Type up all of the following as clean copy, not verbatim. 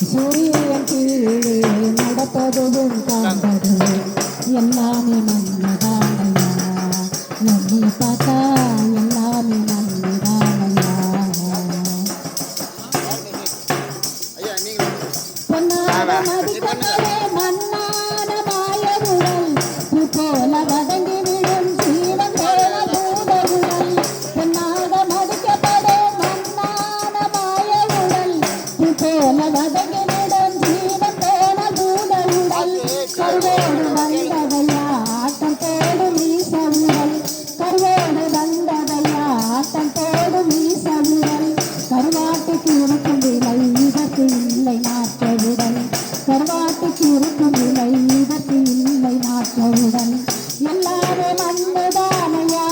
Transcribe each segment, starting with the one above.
சூரியன் கீழே நடப்பதும் காண்பது எல்லாமே நன்மைதானையா. எண்ணி பார்த்தா எல்லாமே நன்மைதானையா. பொன்னான மதிக்கவே மண்ணான மாயவுடல் பூ போல வதங்கி விடும் சீனம் போல பூதவுடல். பொன்னாக மதிக்கப்படே மண்ணான மாயவுடல் பூ போல வதங்கி விடும் சீனம் போல பூதவுடல். கருவோடு வந்ததையா ஆட்டம் போடும் ஈசவுடல். கருவோடு வந்ததையா ஆட்டம் போடும் ஈசவுடல். கருவாட்டுக்கு இருக்கும் விலை இதற்கு இல்லை நாட்டவுடன். கருவாட்டுக்கு இருக்கும் விலை இதற்கு இல்லை நாட்டவுடன். எல்லாமே மண்ணுதானையா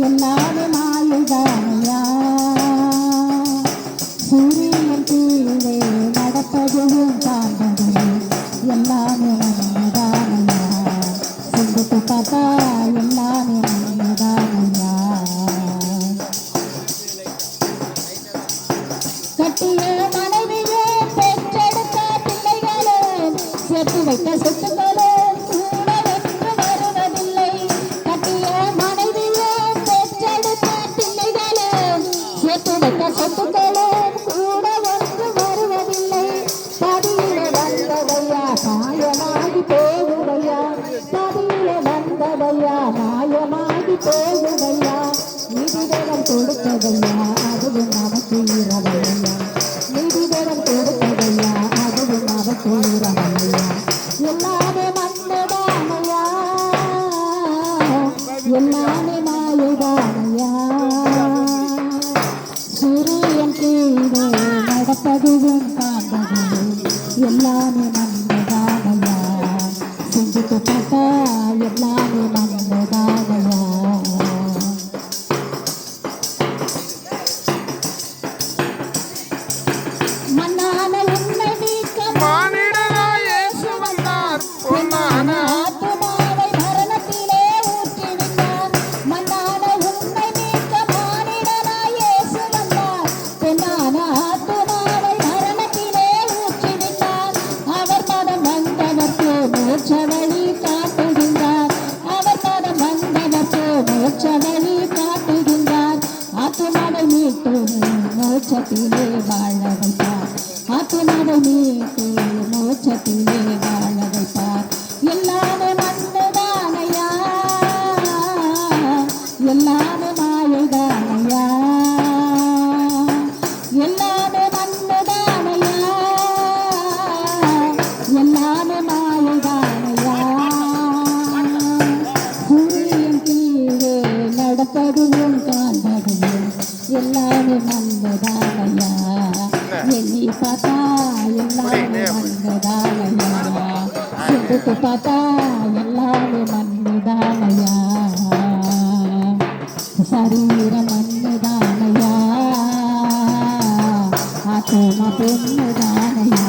எல்லாமே மாயுதானையா. சூரியன் கீழே நடப்பதும் காண்பதும் எல்லாமே மண்ணுதானையா. சிந்தித்து பார்த்தா எல்லாமே மண்ணுதானையா. கட்டிய மனைவியே பெற்றெடுத்த பிள்ளைகளே சேர்த்து வைத்த சொத்துக்களே கூட வென்று வருவதில்லை. கட்டிய மனைவியே பெற்றெடுத்த பிள்ளைகளே சேர்த்து வைத்த சொத்துக்களே கூட வென்று வருவதில்லை. பதியிலே வந்ததையா மாயமாகி போகுதையா. பதியிலே வந்ததையா மாயமாகி போகுதையா. நீதிதேவன் கொடுத்ததையா அதுவும் நமக்கு இரவையா. நீதிதேவன் கொடுத்ததையா அதுவும் நமக்கு இரவையா. எல்லாமே மண்ணுதானையா எல்லாமே மாயுதானையா. சூரியன் கீழே நடப்பதும் காண்பதும் எல்லாமே மண்ணுதானையா. சிந்தித்து பார்த்தா எல்லாமே மண்ணுதானையா. மண்ணான உன்னை நீக்க மானிடனாய் இயேசு வந்தார். பொன்னான ஆத்துமாவை மரணத்திலே ஊற்றிவிட்டார். மண்ணான உன்னை நீக்க மானிடனாய் இயேசு வந்தார். பொன்னான ஆத்துமாவை மரணத்திலே ஊற்றிவிட்டார். அவர் மதம் வந்தவர்க்கு மோட்ச வழி காட்டுகின்றார். அவர் மதம் வந்தவர்க்கு மோட்ச வழி காட்டுகின்றார். ஆத்துமாவை மீட்டு மோட்சத்திலே வாழ வைப்பார். ஆத்துமாவை மீட்டு மோட்சத்திலே வாழ வைப்பார். எல்லாமே மண்ணுதானையா எல்லாமே மாயுதானையா. எல்லாமே மண்ணுதானையா எல்லாமே மாயுதானையா. சூரியன் கீழே நடப்பதும் காண்பதும் எல்லாமே மண்ணுதானையா. எண்ணி பார்த்தா எல்லாமே மண்ணுதானையா. சிந்தித்து பார்த்தா எல்லாமே மண்ணுதானையா. சரீரம் மண்ணுதானையா ஆத்மா பொண்ணுதானையா.